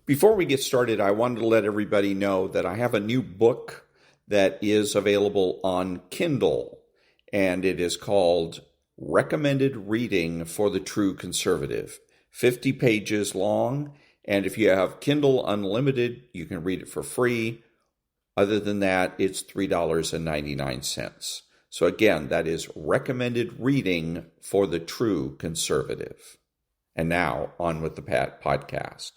Before we get started, I wanted to let everybody know that I have a new book that is available on Kindle, and it is called Recommended Reading for the True Conservative. 50 pages long, and if you have Kindle Unlimited, you can read it for free. Other than that, it's $3.99. So again, that is Recommended Reading for the True Conservative. And now, on with the podcast.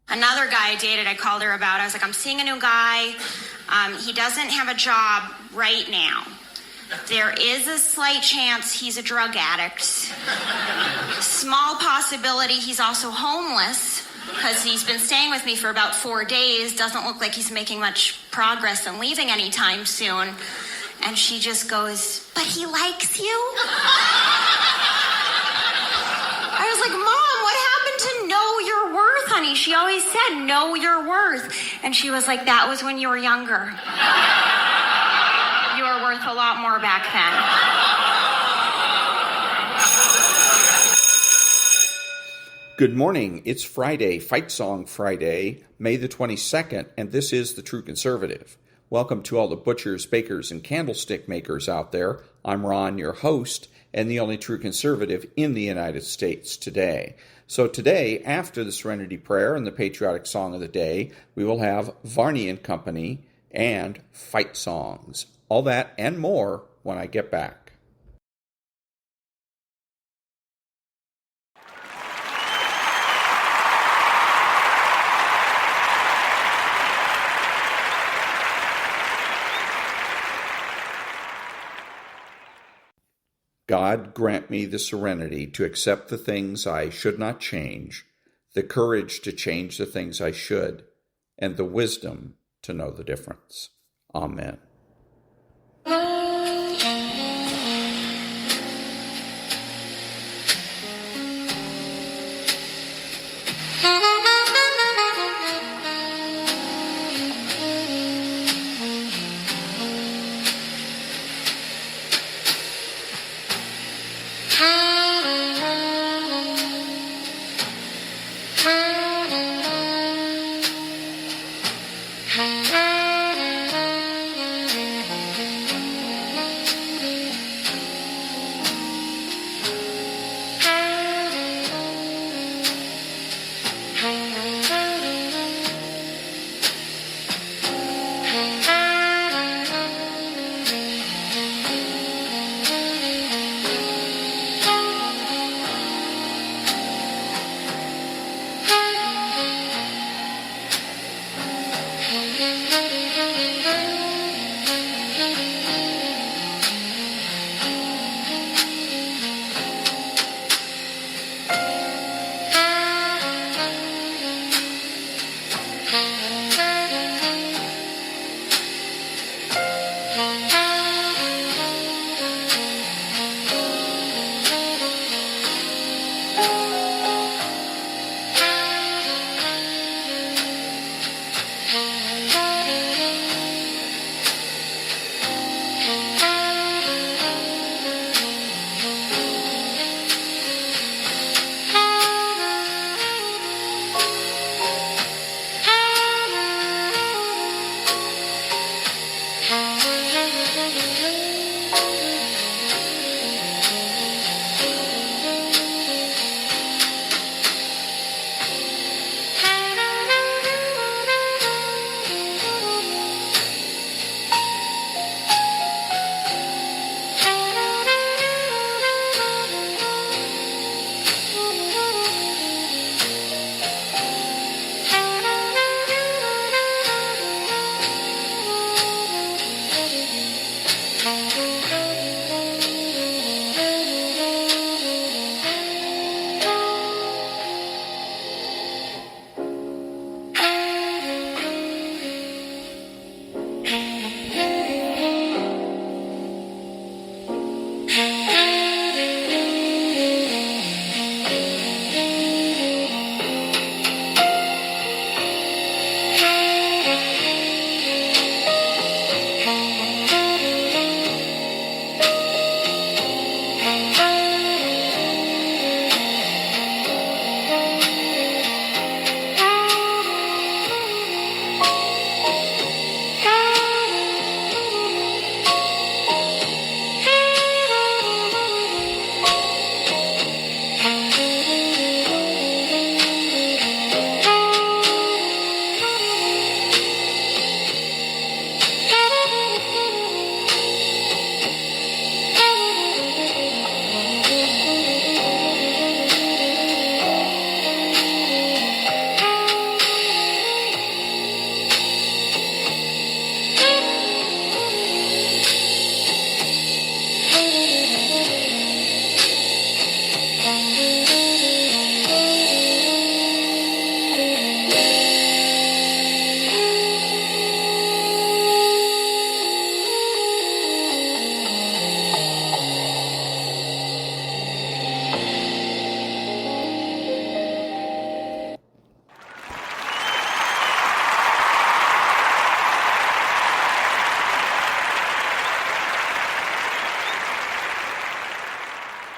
Another guy I dated, I called her about. I was like, I'm seeing a new guy. He doesn't have a job right now. There is a slight chance he's a drug addict. Small possibility he's also homeless because he's been staying with me for about 4 days. Doesn't look like he's making much progress and leaving anytime soon. And she just goes, but he likes you? I was like, Mom, what happened to know your worth, honey? She always said, know your worth. And she was like, that was when you were younger. You were worth a lot more back then. Good morning. It's Friday, Fight Song Friday, May the 22nd, and this is The True Conservative. Welcome to all the butchers, bakers, and candlestick makers out there. I'm Ron, your host, and the only true conservative in the United States today. So today, after the Serenity Prayer and the patriotic song of the day, we will have Varney and Company and fight songs. All that and more when I get back. God grant me the serenity to accept the things I should not change, the courage to change the things I should, and the wisdom to know the difference. Amen.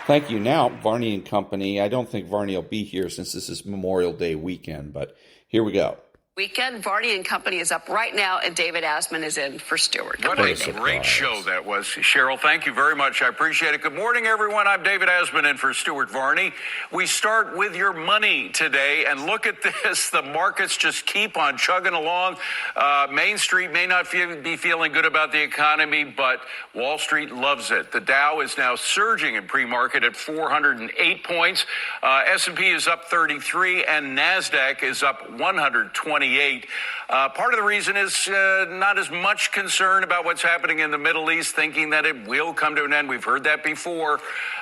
Thank you. Now, Varney and Company. I don't think Varney will be here since this is Memorial Day weekend, but here we go. Weekend, Varney and Company is up right now, and David Asman is in for Stewart. What a great show that was, Cheryl. Thank you very much. I appreciate it. Good morning, everyone. I'm David Asman in for Stewart Varney. We start with your money today, and look at this. The markets just keep on chugging along. Main Street may not be feeling good about the economy, but Wall Street loves it. The Dow is now surging in pre-market at 408 points. S&P is up 33, and NASDAQ is up 128. Part of the reason is not as much concern about what's happening in the Middle East, thinking that it will come to an end. We've heard that before.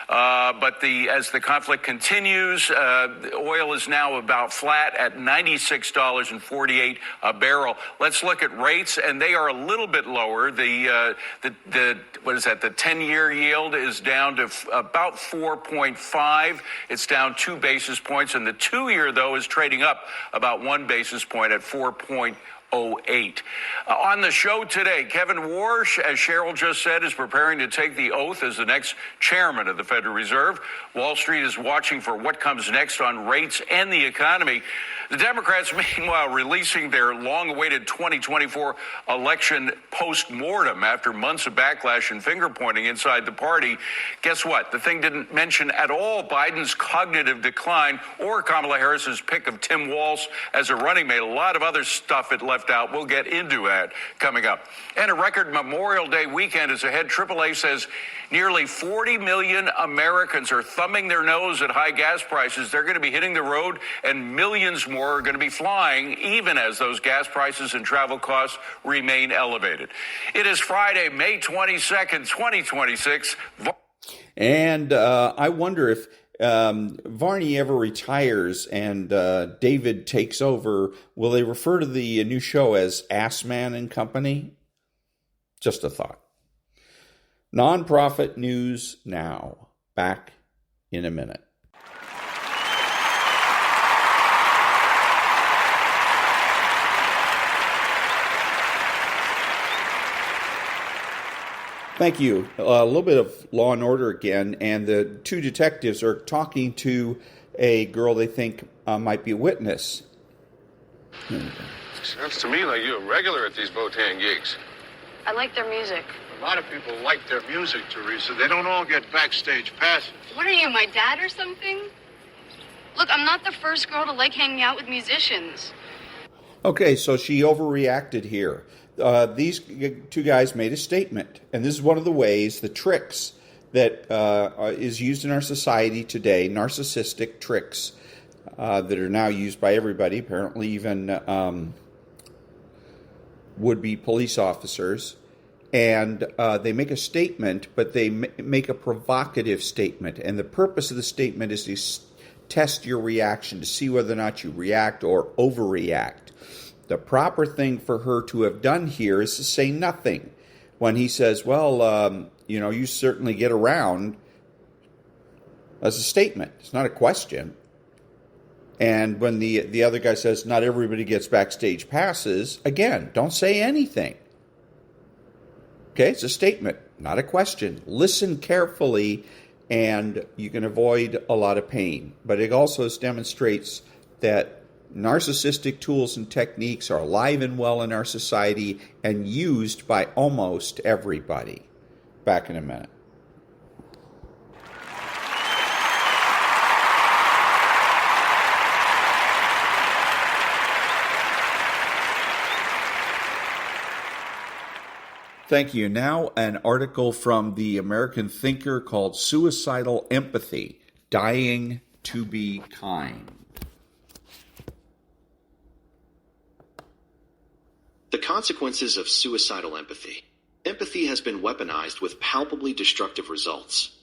But as the conflict continues, oil is now about flat at $96.48 a barrel. Let's look at rates, and they are a little bit lower. The 10-year yield is down to about 4.5. It's down 2 basis points, and the 2-year, though, is trading up about 1 basis point at 4.08. On the show today, Kevin Warsh, as Cheryl just said, is preparing to take the oath as the next chairman of the Federal Reserve. Wall Street is watching for what comes next on rates and the economy. The Democrats, meanwhile, releasing their long-awaited 2024 election post-mortem after months of backlash and finger-pointing inside the party. Guess what? The thing didn't mention at all Biden's cognitive decline or Kamala Harris's pick of Tim Walz as a running mate. A lot of other stuff it left out. We'll get into that coming up. And a record Memorial Day weekend is ahead. AAA says nearly 40 million Americans are thumbing their nose at high gas prices. They're going to be hitting the road, and millions more are going to be flying, even as those gas prices and travel costs remain elevated. It is Friday, May 22nd, 2026. And I wonder if Varney ever retires and David takes over, will they refer to the new show as Assman and Company? Just a thought. Nonprofit news now. Back in a minute. Thank you. A little bit of Law and Order again, and the two detectives are talking to a girl they think might be a witness. Sounds to me like you're a regular at these Botan gigs. I like their music. A lot of people like their music, Teresa. They don't all get backstage passes. What are you, my dad or something? Look, I'm not the first girl to like hanging out with musicians. Okay, so she overreacted here. These two guys made a statement, and this is one of the ways, the tricks that is used in our society today, narcissistic tricks that are now used by everybody, apparently even would-be police officers. And they make a statement, but they make a provocative statement. And the purpose of the statement is to test your reaction, to see whether or not you react or overreact. The proper thing for her to have done here is to say nothing. When he says, well, you certainly get around, as a statement. It's not a question. And when the other guy says, not everybody gets backstage passes, again, don't say anything. Okay, it's a statement, not a question. Listen carefully, and you can avoid a lot of pain. But it also demonstrates that narcissistic tools and techniques are alive and well in our society and used by almost everybody. Back in a minute. Thank you. Now, an article from the American Thinker called Suicidal Empathy, Dying to be Kind. The consequences of suicidal empathy. Empathy has been weaponized with palpably destructive results.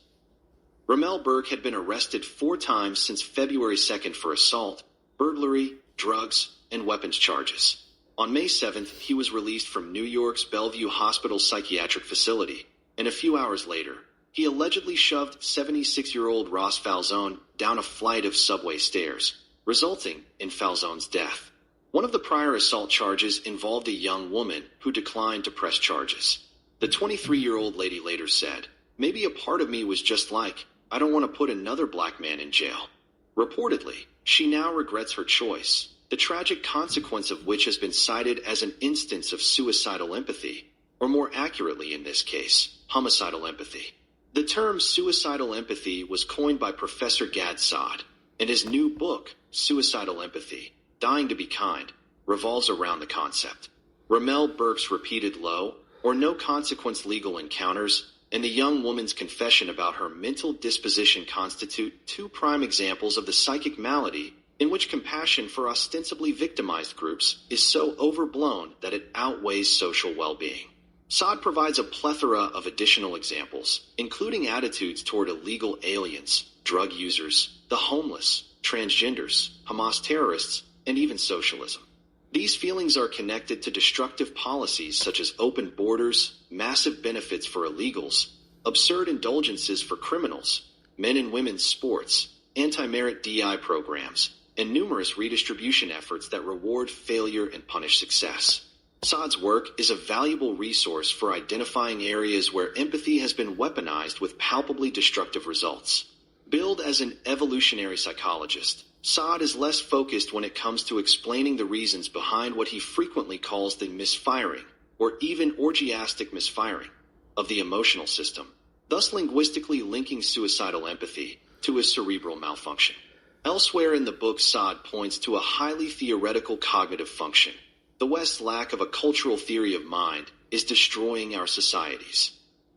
Ramel Berg had been arrested 4 times since February 2nd for assault, burglary, drugs, and weapons charges. On May 7th, he was released from New York's Bellevue Hospital psychiatric facility, and a few hours later, he allegedly shoved 76-year-old Ross Falzone down a flight of subway stairs, resulting in Falzone's death. One of the prior assault charges involved a young woman who declined to press charges. The 23-year-old lady later said, "Maybe a part of me was just like, I don't want to put another black man in jail. Reportedly, she now regrets her choice, the tragic consequence of which has been cited as an instance of suicidal empathy, or more accurately in this case, homicidal empathy. The term suicidal empathy was coined by Professor Gad Saad, and his new book, Suicidal Empathy, Dying to Be Kind, revolves around the concept. Ramel Burke's repeated low or no consequence legal encounters and the young woman's confession about her mental disposition constitute two prime examples of the psychic malady in which compassion for ostensibly victimized groups is so overblown that it outweighs social well-being. Saad provides a plethora of additional examples, including attitudes toward illegal aliens, drug users, the homeless, transgenders, Hamas terrorists, and even socialism. These feelings are connected to destructive policies such as open borders, massive benefits for illegals, absurd indulgences for criminals, men and women's sports, anti-merit DI programs, and numerous redistribution efforts that reward failure and punish success. Saad's work is a valuable resource for identifying areas where empathy has been weaponized with palpably destructive results. Billed as an evolutionary psychologist, Saad is less focused when it comes to explaining the reasons behind what he frequently calls the misfiring, or even orgiastic misfiring, of the emotional system, thus linguistically linking suicidal empathy to a cerebral malfunction. Elsewhere in the book, Saad points to a highly theoretical cognitive function. The West's lack of a cultural theory of mind is destroying our societies.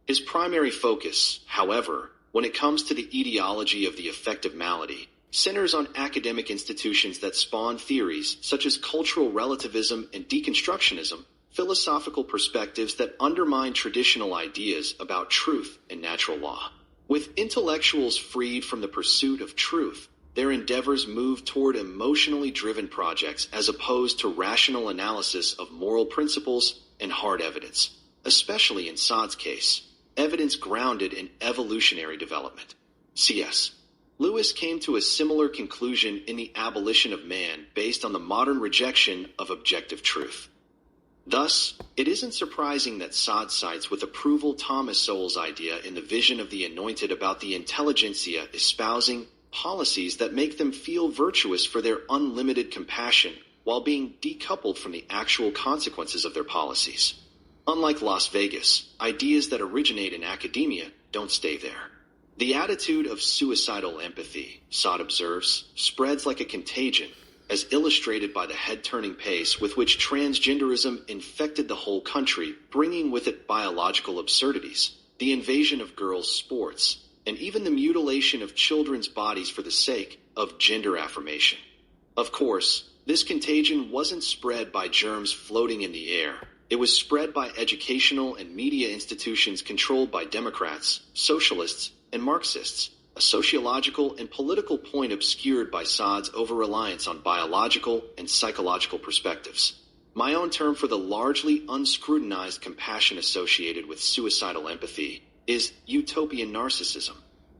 His primary focus, however, when it comes to the etiology of the affective malady, centers on academic institutions that spawn theories such as cultural relativism and deconstructionism, philosophical perspectives that undermine traditional ideas about truth and natural law. With intellectuals freed from the pursuit of truth, their endeavors move toward emotionally driven projects as opposed to rational analysis of moral principles and hard evidence, especially in Saad's case, evidence grounded in evolutionary development. C.S. Lewis came to a similar conclusion in The Abolition of Man based on the modern rejection of objective truth. Thus, it isn't surprising that Saad cites with approval Thomas Sowell's idea in The Vision of the Anointed about the intelligentsia espousing policies that make them feel virtuous for their unlimited compassion while being decoupled from the actual consequences of their policies. Unlike Las Vegas, ideas that originate in academia don't stay there. The attitude of suicidal empathy, Saad observes, spreads like a contagion, as illustrated by the head-turning pace with which transgenderism infected the whole country, bringing with it biological absurdities, the invasion of girls' sports, and even the mutilation of children's bodies for the sake of gender affirmation. Of course, this contagion wasn't spread by germs floating in the air. It was spread by educational and media institutions controlled by Democrats, socialists, and Marxists, a sociological and political point obscured by Saad's over-reliance on biological and psychological perspectives. My own term for the largely unscrutinized compassion associated with suicidal empathy is utopian narcissism.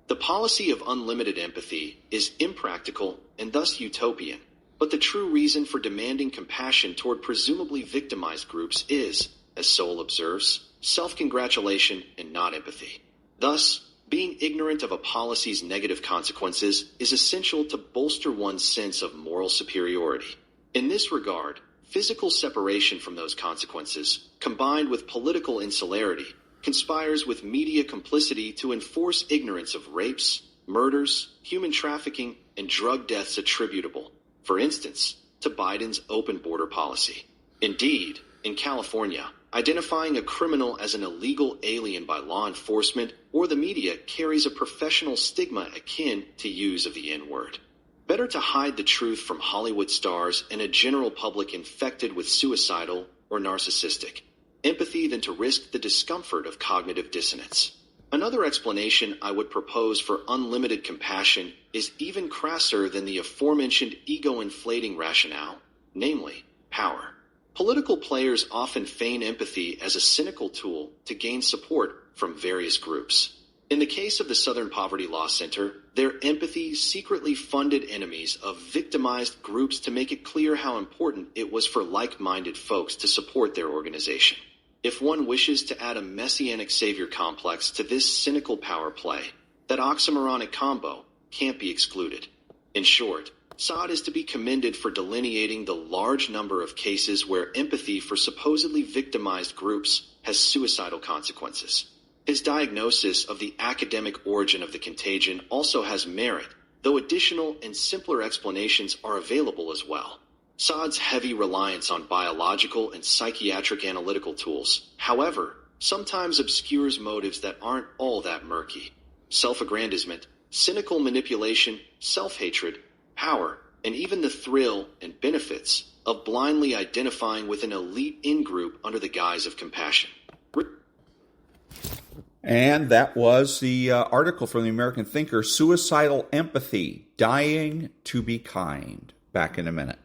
The policy of unlimited empathy is impractical and thus utopian, but the true reason for demanding compassion toward presumably victimized groups is, as Sowell observes, self-congratulation and not empathy. Thus, being ignorant of a policy's negative consequences is essential to bolster one's sense of moral superiority. In this regard, physical separation from those consequences, combined with political insularity, conspires with media complicity to enforce ignorance of rapes, murders, human trafficking, and drug deaths attributable, for instance, to Biden's open border policy. Indeed, in California, identifying a criminal as an illegal alien by law enforcement or the media carries a professional stigma akin to use of the N-word. Better to hide the truth from Hollywood stars and a general public infected with suicidal or narcissistic empathy than to risk the discomfort of cognitive dissonance. Another explanation I would propose for unlimited compassion is even crasser than the aforementioned ego-inflating rationale, namely, power. Political players often feign empathy as a cynical tool to gain support from various groups. In the case of the Southern Poverty Law Center, their empathy secretly funded enemies of victimized groups to make it clear how important it was for like-minded folks to support their organization. If one wishes to add a messianic savior complex to this cynical power play, That oxymoronic combo can't be excluded. In short, Saad is to be commended for delineating the large number of cases where empathy for supposedly victimized groups has suicidal consequences. His diagnosis of the academic origin of the contagion also has merit, though additional and simpler explanations are available as well. Saad's heavy reliance on biological and psychiatric analytical tools, however, sometimes obscures motives that aren't all that murky. Self-aggrandizement, cynical manipulation, self-hatred, power, and even the thrill and benefits of blindly identifying with an elite in-group under the guise of compassion. And that was the article from the American Thinker, Suicidal Empathy, Dying to be Kind. Back in a minute.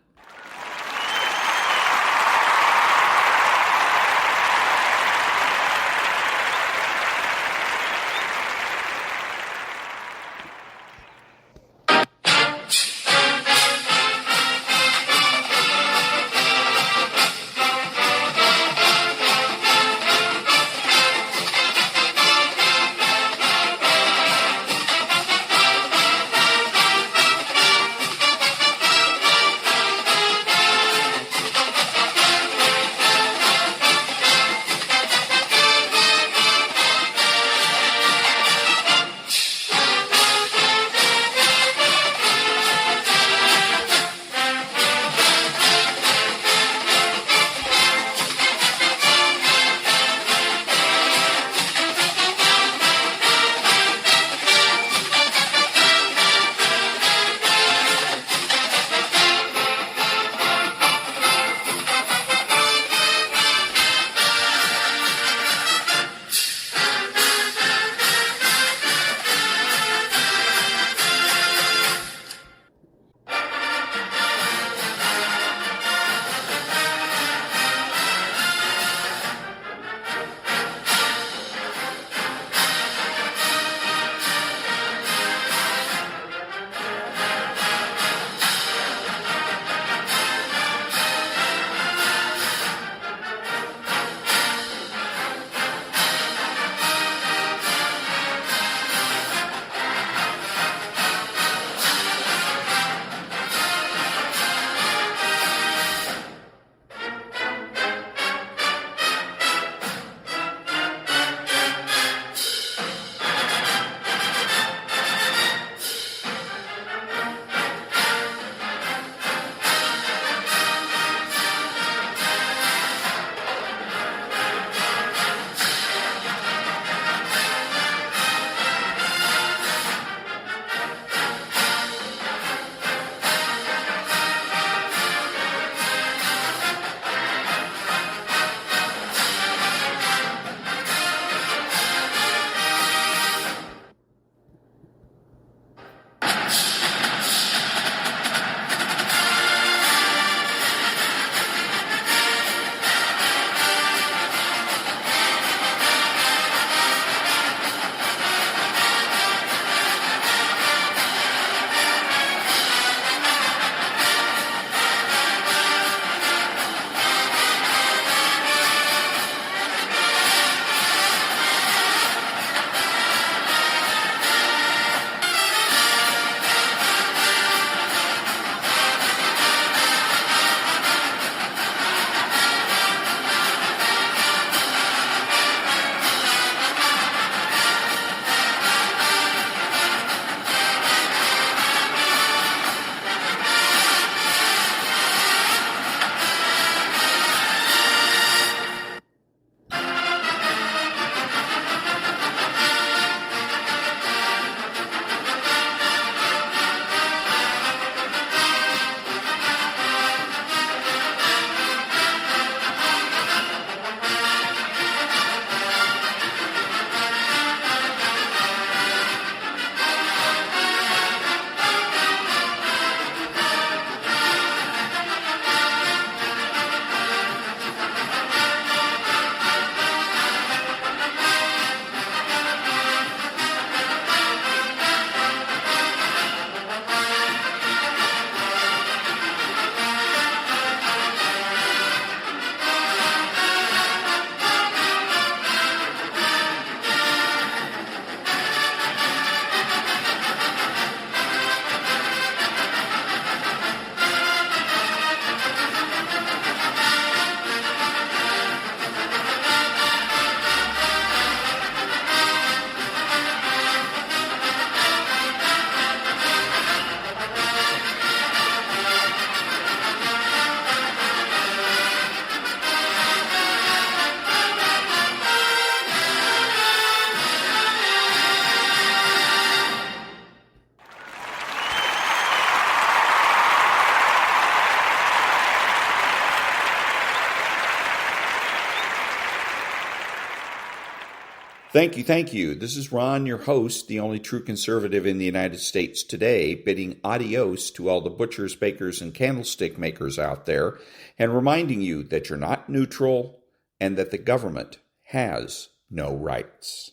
Thank you, thank you. This is Ron, your host, the only true conservative in the United States today, bidding adios to all the butchers, bakers, and candlestick makers out there, and reminding you that you're not neutral and that the government has no rights.